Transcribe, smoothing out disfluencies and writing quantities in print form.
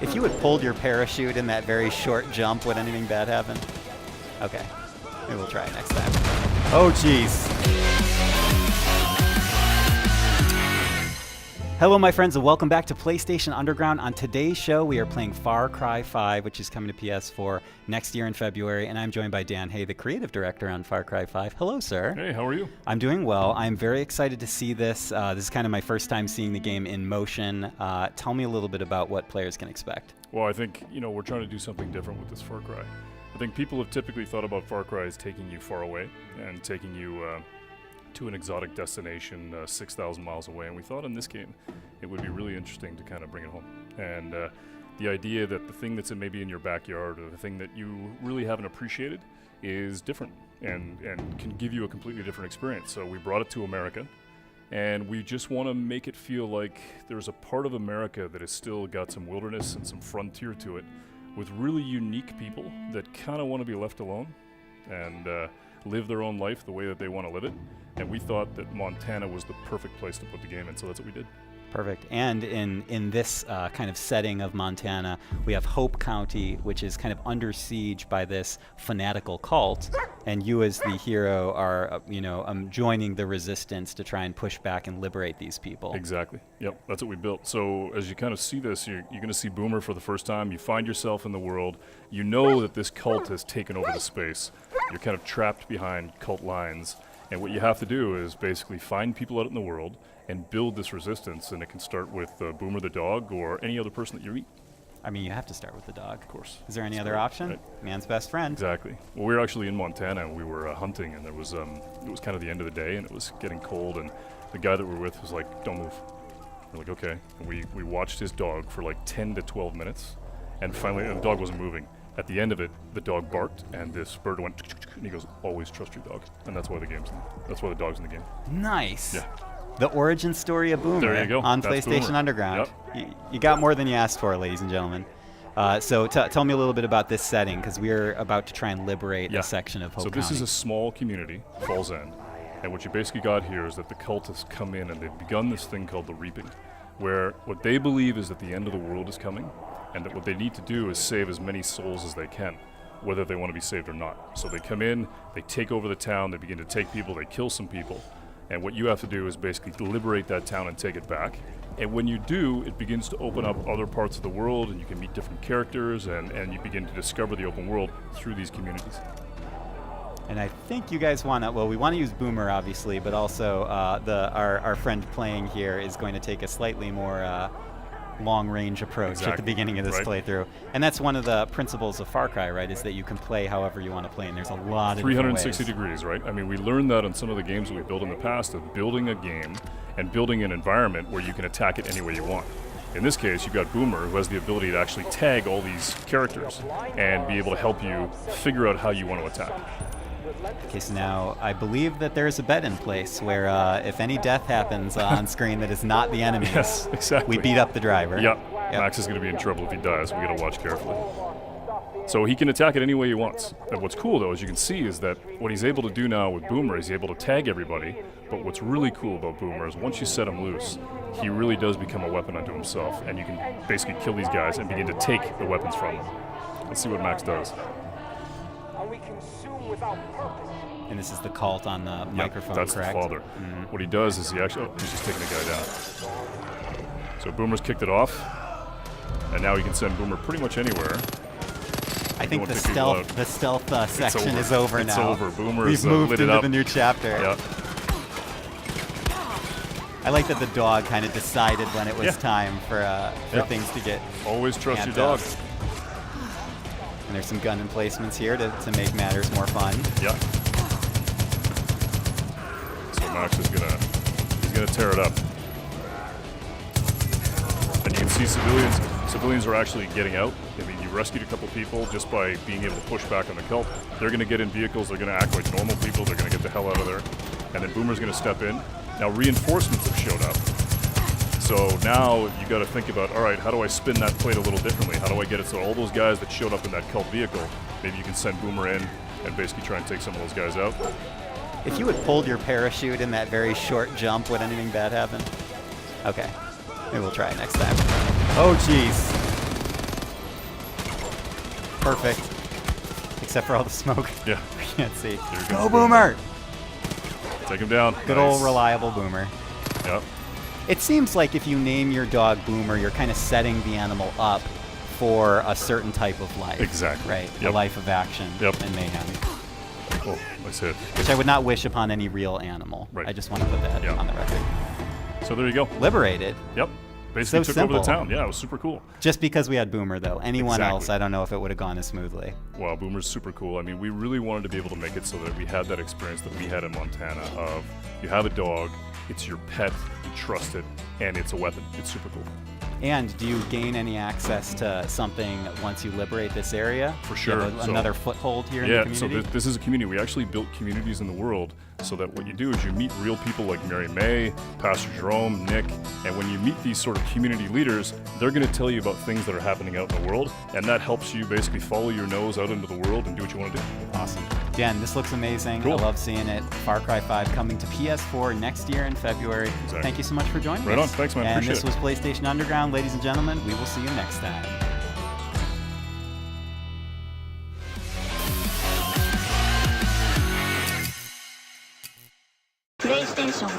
If you had pulled your parachute in that very short jump, would anything bad happen? Okay. Maybe we'll try it next time. Oh, jeez. Hello, my friends, and welcome back to PlayStation Underground. On today's show, we are playing Far Cry 5, which is coming to PS4 next year in February, and I'm joined by Dan Hay, the creative director on Far Cry 5. Hello, sir. Hey, how are you? I'm doing well. I'm very excited to see this. This is kind of my first time seeing the game in motion. Tell me a little bit about what players can expect. Well, I think, we're trying to do something different with this Far Cry. I think people have typically thought about Far Cry as taking you far away and taking you to an exotic destination 6,000 miles away, and we thought in this game it would be really interesting to kind of bring it home. And the idea that the thing that's maybe in your backyard or the thing that you really haven't appreciated is different and can give you a completely different experience. So we brought it to America, and we just want to make it feel like there's a part of America that has still got some wilderness and some frontier to it, with really unique people that kind of want to be left alone and live their own life the way that they want to live it. And we thought that Montana was the perfect place to put the game in, so that's what we did. Perfect. And in this kind of setting of Montana, we have Hope County, which is kind of under siege by this fanatical cult, and you as the hero are, joining the resistance to try and push back and liberate these people. Exactly. Yep, that's what we built. So as you kind of see this, you're going to see Boomer for the first time. You find yourself in the world. You know that this cult has taken over the space. You're kind of trapped behind cult lines. And what you have to do is basically find people out in the world and build this resistance, and it can start with Boomer the dog or any other person that you meet. I mean, you have to start with the dog. Of course. Is there any other option? Right. Man's best friend. Exactly. Well, we were actually in Montana, and we were hunting, and it was kind of the end of the day, and it was getting cold, and the guy that we were with was like, "Don't move." We're like, "Okay." And we watched his dog for like 10 to 12 minutes, and finally, the dog wasn't moving. At the end of it, the dog barked, and this bird went, and he goes, "Always trust your dog." And that's why that's why the dog's in the game. Nice. Yeah. The origin story of Boomer There you go. on That's PlayStation Boomer. Underground. Yep. You got more than you asked for, ladies and gentlemen. So tell me a little bit about this setting, because we're about to try and liberate a section of Hope So this County. is a small community, Falls End, and what you basically got here is that the cultists come in and they've begun this thing called the Reaping, where what they believe is that the end of the world is coming, and that what they need to do is save as many souls as they can, whether they want to be saved or not. So they come in, they take over the town, they begin to take people, they kill some people, and what you have to do is basically liberate that town and take it back. And when you do, it begins to open up other parts of the world, and you can meet different characters, and you begin to discover the open world through these communities. And I think you guys want to, well, we want to use Boomer, obviously, but also our friend playing here is going to take a slightly more long-range approach at the beginning of this playthrough. And that's one of the principles of Far Cry, right, is that you can play however you want to play, and there's a lot of 360 degrees, right? I mean, we learned that on some of the games that we built in the past, of building a game and building an environment where you can attack it any way you want. In this case, you've got Boomer, who has the ability to actually tag all these characters and be able to help you figure out how you want to attack. Okay, so now I believe that there is a bet in place where if any death happens on screen that is not the enemies, Yes, exactly. we beat up the driver. Yep. Max is going to be in trouble if he dies. We got to watch carefully. So he can attack it any way he wants. And what's cool, though, as you can see, is that what he's able to do now with Boomer is he's able to tag everybody. But what's really cool about Boomer is once you set him loose, he really does become a weapon unto himself, and you can basically kill these guys and begin to take the weapons from them. Let's see what Max does. And this is the cult on the microphone, that's correct? the father. Mm-hmm. What he does is he's just taking the guy down. So Boomer's kicked it off, and now he can send Boomer pretty much anywhere. I think the stealth section is over now. It's over. Boomer We've is moved lit it into up. the new chapter. Yep. I like that the dog kind of decided when it was time for things to get. Always trust your amped dog. up. And there's some gun emplacements here to make matters more fun. Yeah. So Max is gonna tear it up. And you can see civilians are actually getting out. I mean, you rescued a couple people just by being able to push back on the cult. They're gonna get in vehicles, they're gonna act like normal people, they're gonna get the hell out of there. And then Boomer's gonna step in. Now reinforcements have showed up. So now you got to think about, all right, how do I spin that plate a little differently? How do I get it so all those guys that showed up in that cult vehicle, maybe you can send Boomer in and basically try and take some of those guys out? If you had pulled your parachute in that very short jump, would anything bad happen? Okay. Maybe we'll try it next time. Oh, jeez. Perfect. Except for all the smoke. Yeah. We can't see. Go, Boomer! Take him down. Good Nice. old reliable Boomer. Yep. It seems like if you name your dog Boomer, you're kind of setting the animal up for a certain type of life. Exactly. Right? Yep. A life of action Yep. and mayhem. Oh, nice hit. Which I would not wish upon any real animal. Right. I just want to put that Yeah. on the record. So there you go. Liberated. Yep. Basically So took over the simple. town. Yeah, it was super cool. Just because we had Boomer, though. Anyone Exactly. else, I don't know if it would have gone as smoothly. Wow, Boomer's super cool. I mean, we really wanted to be able to make it so that we had that experience that we had in Montana of you have a dog, it's your pet, you trust it, and it's a weapon. It's super cool. And do you gain any access to something once you liberate this area? For Do you have sure. So- another foothold here in Yeah, the so community? this is a community. We actually built communities in the world so that what you do is you meet real people like Mary May, Pastor Jerome, Nick, and when you meet these sort of community leaders, they're going to tell you about things that are happening out in the world, and that helps you basically follow your nose out into the world and do what you want to do. Awesome. Dan, this looks amazing. Cool. I love seeing it. Far Cry 5 coming to PS4 next year in February. Exactly. Thank you so much for joining Right us. on. Thanks, man. And Appreciate this was PlayStation Underground. Ladies and gentlemen, we will see you next time. PlayStation